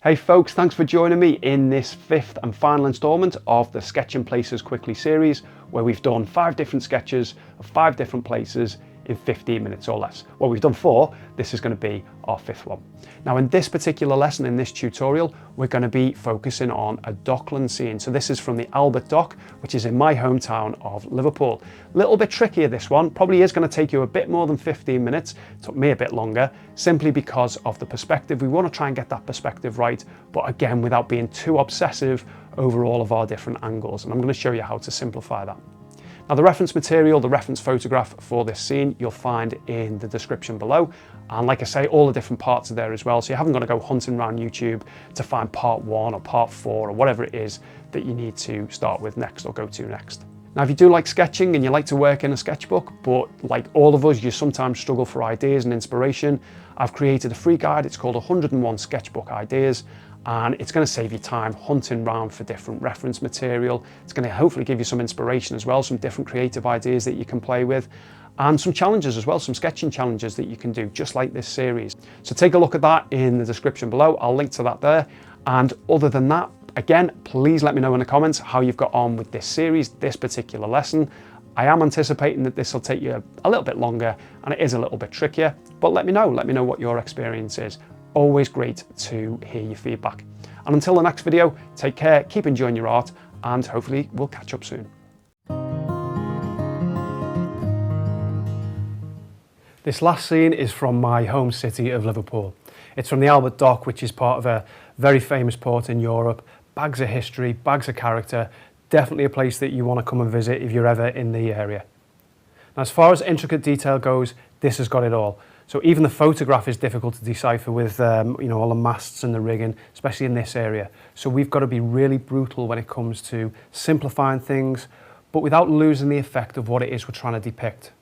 Hey folks, thanks for joining me in this fifth and final instalment of the Sketching Places Quickly series, where we've done 5 different sketches of 5 different places in 15 minutes or less. Well, we've done 4, this is going to be our 5th one. Now in this particular lesson, in this tutorial, we're going to be focusing on a dockland scene. So this is from the Albert Dock, which is in my hometown of Liverpool. A little bit trickier this one, probably is going to take you a bit more than 15 minutes, it took me a bit longer, simply because of the perspective. We want to try and get that perspective right, but again, without being too obsessive over all of our different angles. And I'm going to show you how to simplify that. Now the reference material, the reference photograph for this scene, you'll find in the description below. And like I say, all the different parts are there as well. So you haven't got to go hunting around YouTube to find part 1 or part 4 or whatever it is that you need to start with next or go to next. Now, if you do like sketching and you like to work in a sketchbook, but like all of us, you sometimes struggle for ideas and inspiration, I've created a free guide. It's called 101 Sketchbook Ideas. And it's going to save you time hunting around for different reference material. It's going to hopefully give you some inspiration as well, some different creative ideas that you can play with, and some challenges as well, some sketching challenges that you can do, just like this series. So take a look at that in the description below. I'll link to that there. And other than that, again, please let me know in the comments how you've got on with this series, this particular lesson. I am anticipating that this will take you a little bit longer and it is a little bit trickier, but let me know what your experience is. Always great to hear your feedback. And until the next video, take care, keep enjoying your art, and hopefully we'll catch up soon. This last scene is from my home city of Liverpool. It's from the Albert Dock, which is part of a very famous port in Europe. Bags of history, bags of character, definitely a place that you want to come and visit if you're ever in the area. Now, as far as intricate detail goes, this has got it all. So even the photograph is difficult to decipher with all the masts and the rigging, especially in this area. So we've got to be really brutal when it comes to simplifying things, but without losing the effect of what it is we're trying to depict.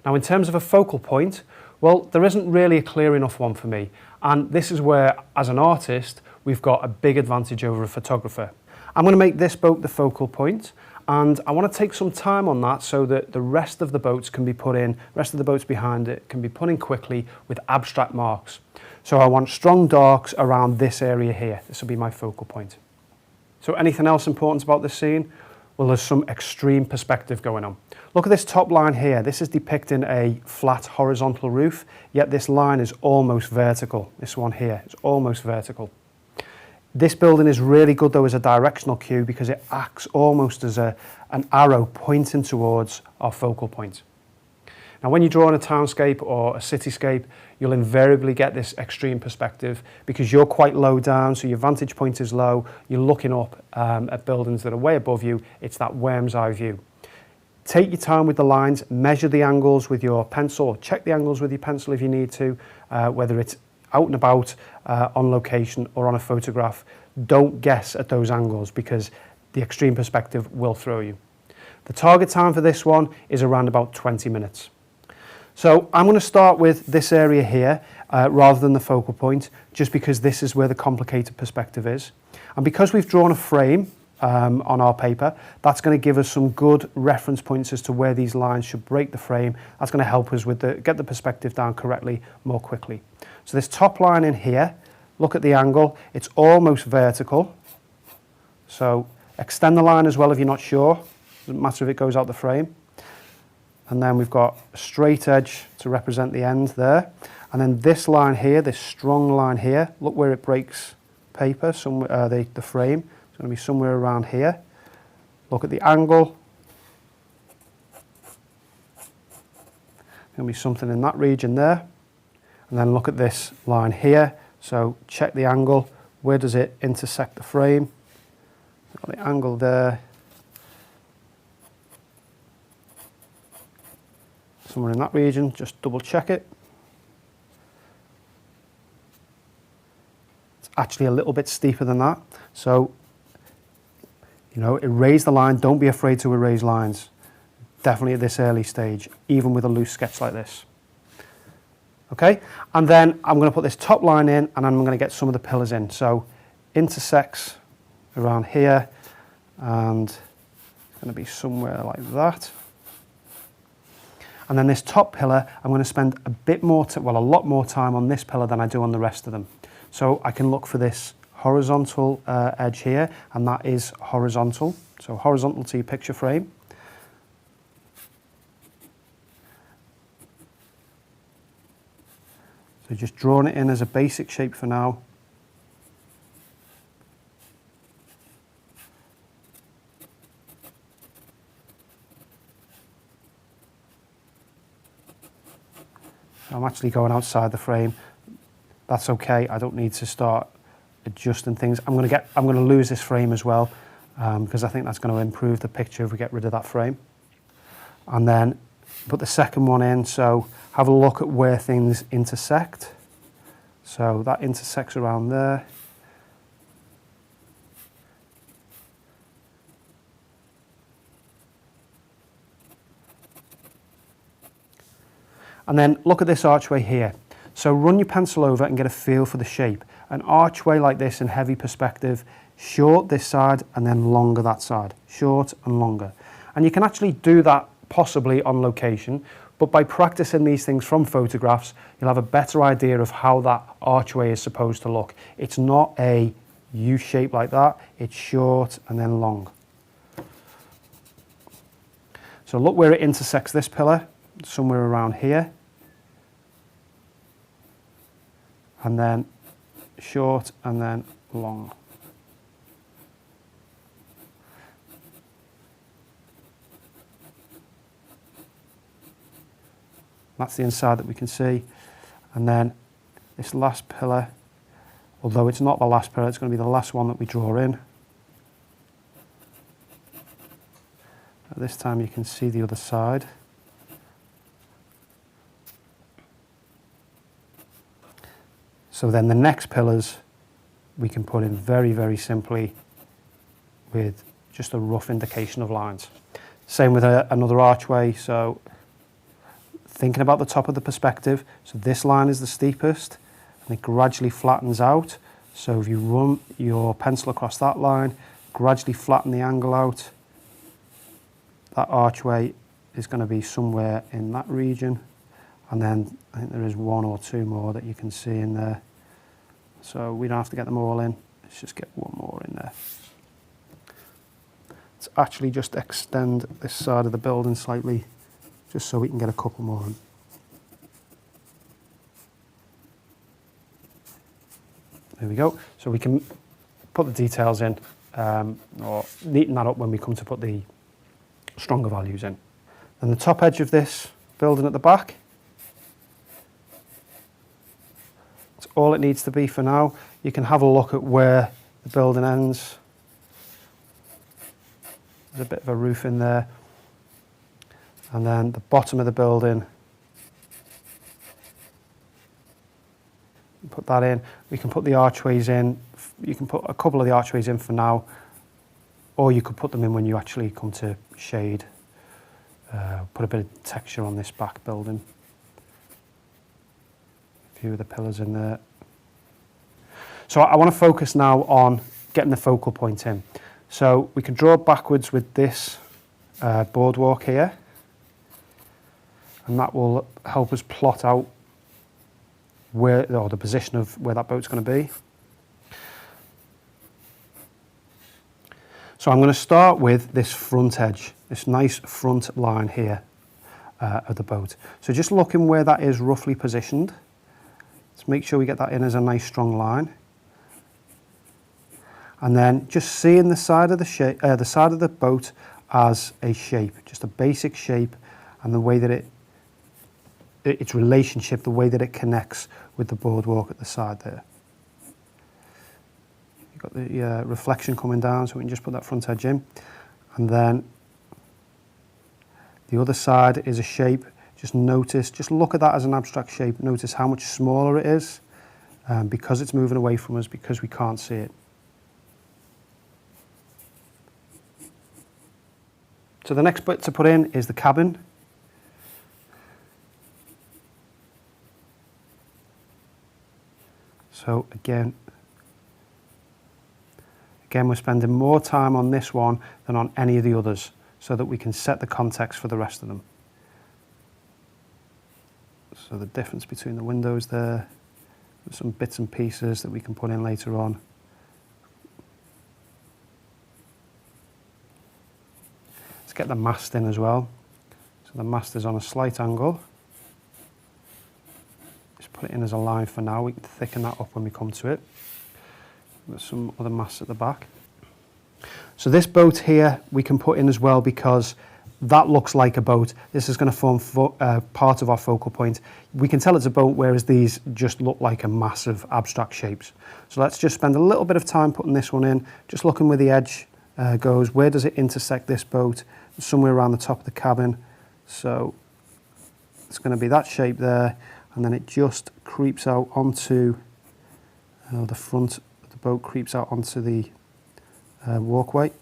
Now, in terms of a focal point, well, there isn't really a clear enough one for me. And this is where, as an artist, we've got a big advantage over a photographer. I'm going to make this boat the focal point, and I want to take some time on that so that the rest of the boats can be put in, the rest of the boats behind it can be put in quickly with abstract marks. So I want strong darks around this area here. This will be my focal point. So anything else important about this scene? Well, there's some extreme perspective going on. Look at this top line here. This is depicting a flat horizontal roof, yet this line is almost vertical. This one here is almost vertical. This building is really good though as a directional cue because it acts almost as an arrow pointing towards our focal point. Now when you're drawing a townscape or a cityscape, you'll invariably get this extreme perspective because you're quite low down, so your vantage point is low, you're looking up at buildings that are way above you. It's that worm's eye view. Take your time with the lines, measure the angles with your pencil, or check the angles with your pencil if you need to, whether it's out and about, on location or on a photograph. Don't guess at those angles because the extreme perspective will throw you. The target time for this one is around about 20 minutes. So I'm going to start with this area here rather than the focal point, just because this is where the complicated perspective is. And because we've drawn a frame on our paper, that's going to give us some good reference points as to where these lines should break the frame. That's going to help us with get the perspective down correctly more quickly. So this top line in here, look at the angle, it's almost vertical. So extend the line as well if you're not sure. Doesn't matter if it goes out the frame. And then we've got a straight edge to represent the end there. And then this line here, this strong line here, look where it breaks paper, somewhere, the frame. It's going to be somewhere around here. Look at the angle. Going to be something in that region there. And then look at this line here. So check the angle. Where does it intersect the frame? Got the angle there. Somewhere in that region, just double check it. It's actually a little bit steeper than that. So, erase the line. Don't be afraid to erase lines. Definitely at this early stage, even with a loose sketch like this. Okay, and then I'm going to put this top line in and I'm going to get some of the pillars in. So intersects around here and it's going to be somewhere like that. And then this top pillar, I'm going to spend a lot more time on this pillar than I do on the rest of them. So I can look for this horizontal edge here, and that is horizontal. So horizontal to your picture frame. So just drawing it in as a basic shape for now. I'm actually going outside the frame. That's okay. I don't need to start adjusting things. I'm going to lose this frame as well because I think that's going to improve the picture if we get rid of that frame. And then put the second one in. So have a look at where things intersect. So that intersects around there. And then look at this archway here. So run your pencil over and get a feel for the shape. An archway like this in heavy perspective, short this side and then longer that side. Short and longer. And you can actually do that possibly on location, but by practicing these things from photographs, you'll have a better idea of how that archway is supposed to look. It's not a U shape like that, it's short and then long. So look where it intersects this pillar, somewhere around here. And then short and then long. That's the inside that we can see. And then this last pillar, although it's not the last pillar, it's going to be the last one that we draw in. At this time you can see the other side. So then the next pillars we can put in very, very simply with just a rough indication of lines. Same with another archway. So thinking about the top of the perspective, so this line is the steepest and it gradually flattens out. So if you run your pencil across that line, gradually flatten the angle out, that archway is going to be somewhere in that region. And then I think there is one or two more that you can see in there. So we don't have to get them all in, let's just get one more in there. Let's actually just extend this side of the building slightly, just so we can get a couple more in. There we go. So we can put the details in, or neaten that up when we come to put the stronger values in. And the top edge of this building at the back, that's all it needs to be for now. You can have a look at where the building ends. There's a bit of a roof in there. And then the bottom of the building, put that in. We can put the archways in. You can put a couple of the archways in for now, or you could put them in when you actually come to shade. Put a bit of texture on this back building. A few of the pillars in there. So I want to focus now on getting the focal point in. So we can draw backwards with this boardwalk here, and that will help us plot out where, or the position of where that boat's going to be. So I'm going to start with this front edge, this nice front line here of the boat. So just looking where that is roughly positioned. Let's make sure we get that in as a nice strong line. And then just seeing the side of the boat as a shape, just a basic shape, and the way that its relationship, the way that it connects with the boardwalk at the side there. You've got the reflection coming down, so we can just put that front edge in. And then the other side is a shape. Just look at that as an abstract shape. Notice how much smaller it is because it's moving away from us, because we can't see it. So the next bit to put in is the cabin. So again, we're spending more time on this one than on any of the others, so that we can set the context for the rest of them. So the difference between the windows there, some bits and pieces that we can put in later on. get the mast in as well. So the mast is on a slight angle. Just put it in as a line for now. We can thicken that up when we come to it. There's some other masts at the back. So this boat here we can put in as well because that looks like a boat. This is going to form part of our focal point. We can tell it's a boat, whereas these just look like a massive abstract shapes. So let's just spend a little bit of time putting this one in, just looking where the edge goes. Where does it intersect this boat? Somewhere around the top of the cabin. So it's going to be that shape there, and then it just creeps out onto the front of the boat, creeps out onto the walkway.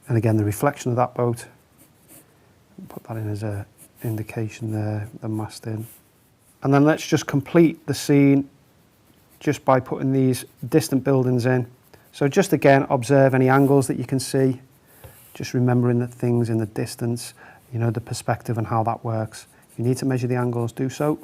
And again, the reflection of that boat, put that in as an indication there, the mast in. And then let's just complete the scene just by putting these distant buildings in. So just again, observe any angles that you can see, just remembering that things in the distance, you know, the perspective and how that works. If you need to measure the angles, do so.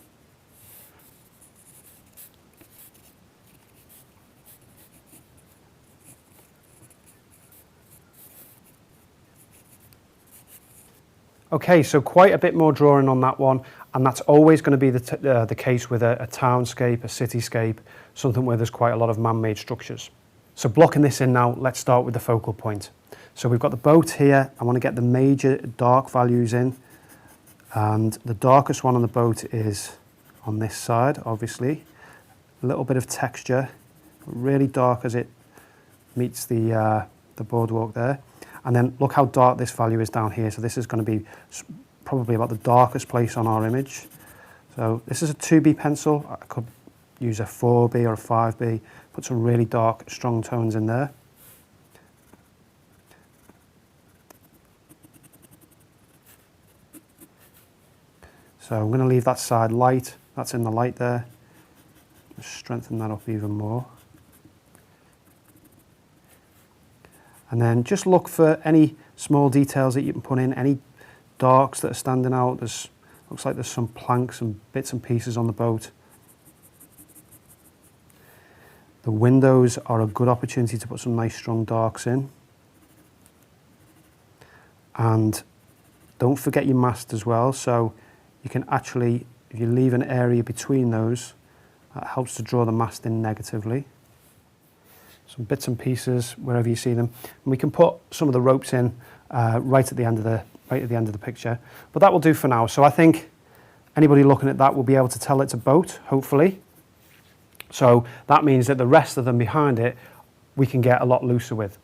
Okay, so quite a bit more drawing on that one, and that's always going to be the case with a townscape, a cityscape, something where there's quite a lot of man-made structures. So blocking this in now, let's start with the focal point. So we've got the boat here. I want to get the major dark values in, and the darkest one on the boat is on this side, obviously. A little bit of texture, really dark as it meets the boardwalk there. And then look how dark this value is down here. So this is going to be probably about the darkest place on our image. So this is a 2B pencil. I could use a 4B or a 5B, put some really dark, strong tones in there. So I'm going to leave that side light. That's in the light there. Just strengthen that up even more. And then just look for any small details that you can put in, any darks that are standing out. Looks like there's some planks and bits and pieces on the boat. The windows are a good opportunity to put some nice strong darks in. And don't forget your mast as well. So you can actually, if you leave an area between those, that helps to draw the mast in negatively. Some bits and pieces wherever you see them, and we can put some of the ropes in right at the end of the picture. But that will do for now. So I think anybody looking at that will be able to tell it's a boat, hopefully. So that means that the rest of them behind it we can get a lot looser with.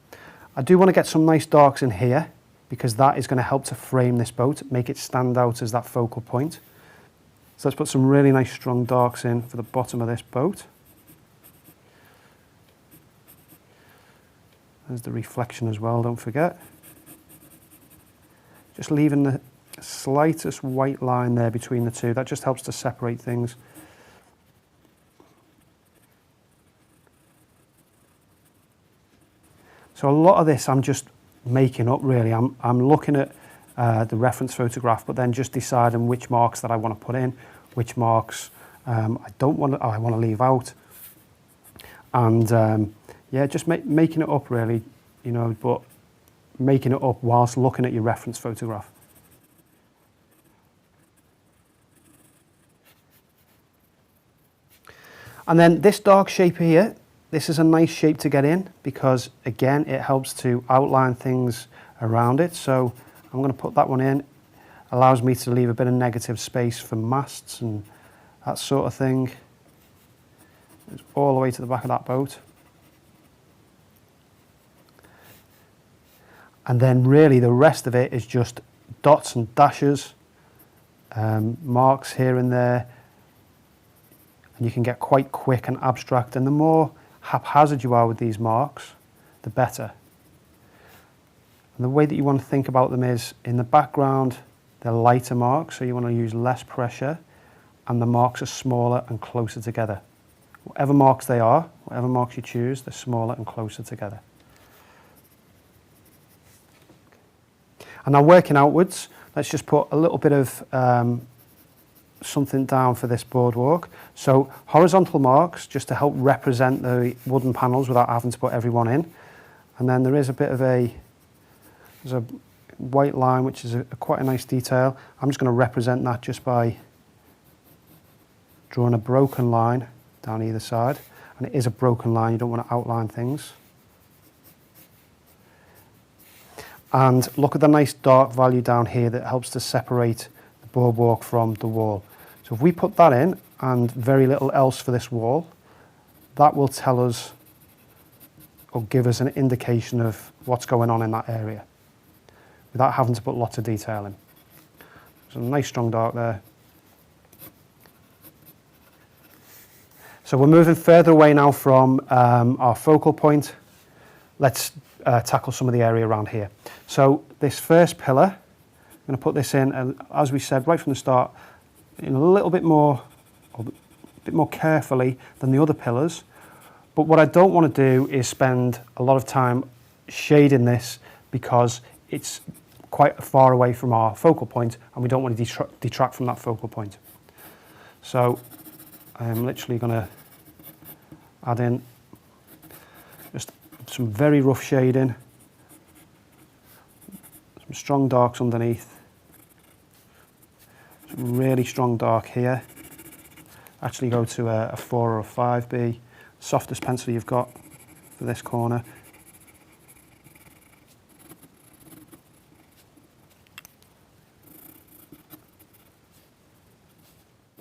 I do want to get some nice darks in here because that is going to help to frame this boat, make it stand out as that focal point. So let's put some really nice strong darks in for the bottom of this boat. There's the reflection as well, don't forget. Just leaving the slightest white line there between the two. That just helps to separate things. So a lot of this I'm just making up really. I'm looking at the reference photograph, but then just deciding which marks that I want to put in, which marks I want to leave out. And yeah, just making it up really, you know, but making it up whilst looking at your reference photograph. And then this dark shape here, this is a nice shape to get in because again, it helps to outline things around it. So I'm going to put that one in. Allows me to leave a bit of negative space for masts and that sort of thing. It's all the way to the back of that boat. And then really the rest of it is just dots and dashes, marks here and there. And you can get quite quick and abstract. And the more haphazard you are with these marks, the better. And the way that you want to think about them is in the background, they're lighter marks, so you want to use less pressure, and the marks are smaller and closer together. Whatever marks they are, whatever marks you choose, they're smaller and closer together. And now working outwards, let's just put a little bit of something down for this boardwalk. So horizontal marks just to help represent the wooden panels without having to put everyone in. And then there is a bit of there's a white line which is quite a nice detail. I'm just going to represent that just by drawing a broken line down either side. And it is a broken line, you don't want to outline things. And look at the nice dark value down here that helps to separate the boardwalk from the wall. So if we put that in and very little else for this wall, that will tell us or give us an indication of what's going on in that area without having to put lots of detail in. So a nice strong dark there. So we're moving further away now from our focal point. Let's tackle some of the area around here. So this first pillar, I'm going to put this in, as we said right from the start, in a little bit more, or a bit more carefully than the other pillars. But what I don't want to do is spend a lot of time shading this because it's quite far away from our focal point and we don't want to detract from that focal point. So I'm literally going to add in just some very rough shading, some strong darks underneath, some really strong dark here. Actually go to a 4 or a 5B, softest pencil you've got for this corner.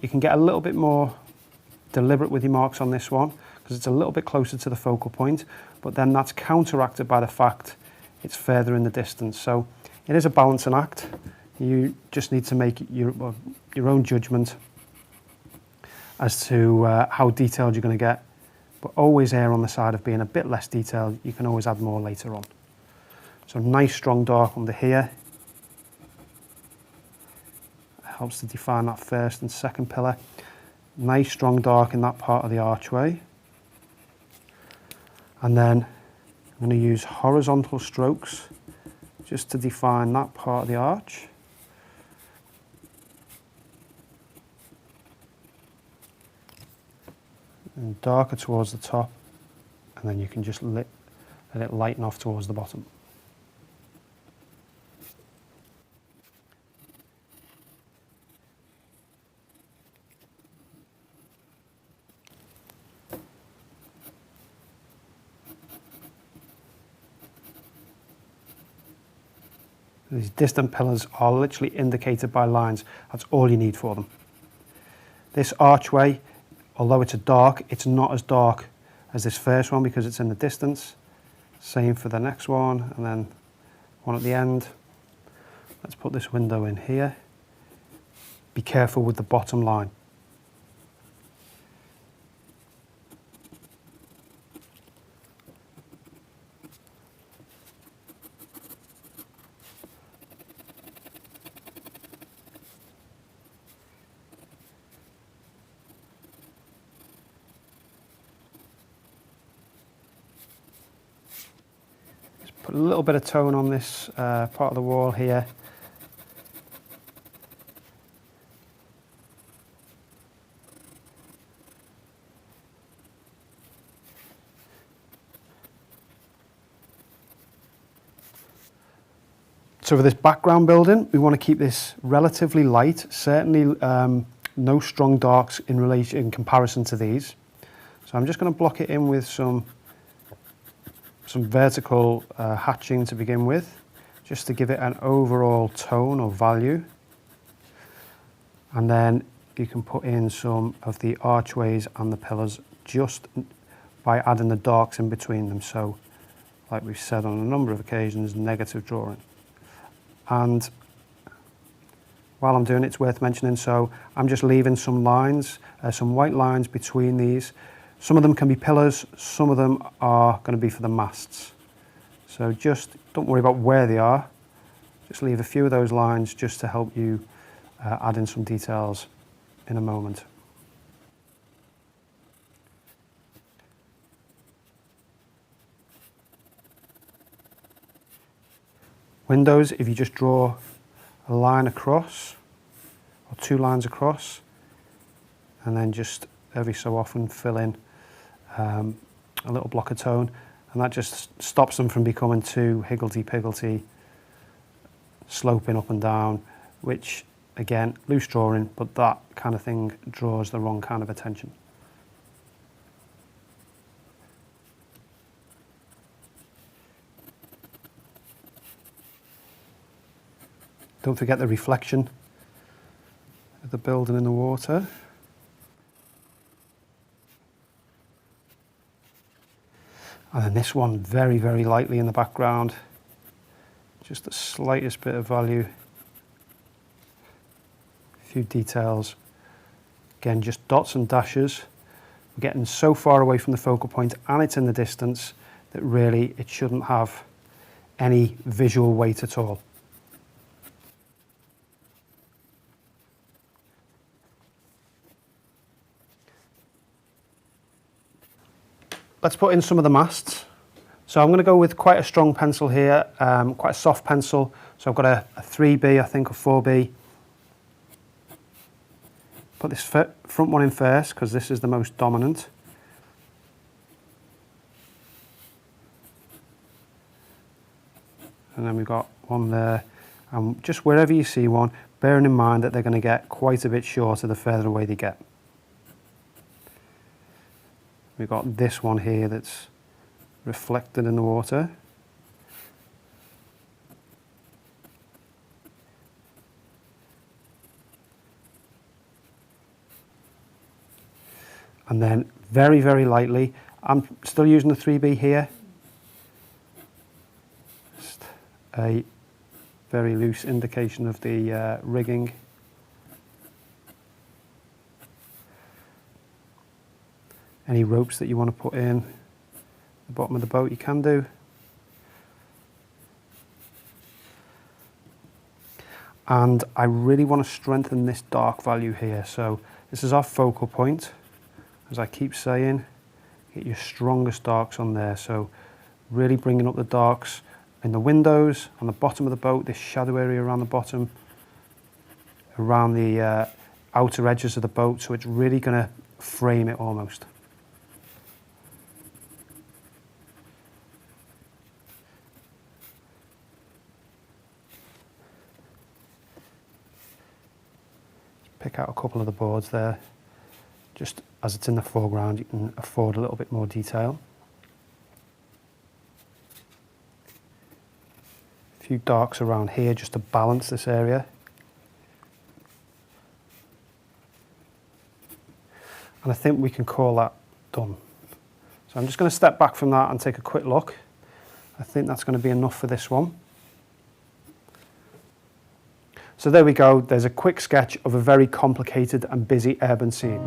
You can get a little bit more deliberate with your marks on this one because it's a little bit closer to the focal point, but then that's counteracted by the fact it's further in the distance. So it is a balancing act. You just need to make your own judgment as to how detailed you're going to get, but always err on the side of being a bit less detailed. You can always add more later on. So nice strong dark under here. Helps to define that first and second pillar. Nice strong dark in that part of the archway. And then I'm going to use horizontal strokes just to define that part of the arch. And darker towards the top, and then you can just let it lighten off towards the bottom. These distant pillars are literally indicated by lines. That's all you need for them. This archway, although it's a dark, it's not as dark as this first one because it's in the distance. Same for the next one, and then one at the end. Let's put this window in here. Be careful with the bottom line. Put a little bit of tone on this part of the wall here. So for this background building, we want to keep this relatively light, certainly no strong darks in comparison to these. So I'm just going to block it in with some vertical hatching to begin with, just to give it an overall tone or value. And then you can put in some of the archways and the pillars just by adding the darks in between them. So, like we've said on a number of occasions, negative drawing. And while I'm doing it, it's worth mentioning, so I'm just leaving some lines, some white lines between these. Some of them can be pillars, some of them are going to be for the masts. So just don't worry about where they are, just leave a few of those lines just to help you add in some details in a moment. Windows, if you just draw a line across, or 2 lines across, and then just every so often fill in a little block of tone, and that just stops them from becoming too higgledy-piggledy, sloping up and down, which again, loose drawing, but that kind of thing draws the wrong kind of attention. Don't forget the reflection of the building in the water. And then this one very, very lightly in the background. Just the slightest bit of value. A few details. Again, just dots and dashes. We're getting so far away from the focal point and it's in the distance that really it shouldn't have any visual weight at all. Let's put in some of the masts. So I'm going to go with quite a strong pencil here, quite a soft pencil. So I've got a 3B, I think, or 4B. Put this front one in first because this is the most dominant. And then we've got one there. And just wherever you see one, bearing in mind that they're going to get quite a bit shorter the further away they get. We've got this one here that's reflected in the water. And then very, very lightly, I'm still using the 3B here. Just a very loose indication of the rigging. Any ropes that you want to put in the bottom of the boat, you can do. And I really want to strengthen this dark value here. So this is our focal point. As I keep saying, get your strongest darks on there. So really bringing up the darks in the windows, on the bottom of the boat, this shadow area around the bottom, around the outer edges of the boat. So it's really going to frame it almost. Pick out a couple of the boards there. Just as it's in the foreground, you can afford a little bit more detail. A few darks around here just to balance this area. And I think we can call that done. So I'm just going to step back from that and take a quick look. I think that's going to be enough for this one. So there we go, there's a quick sketch of a very complicated and busy urban scene.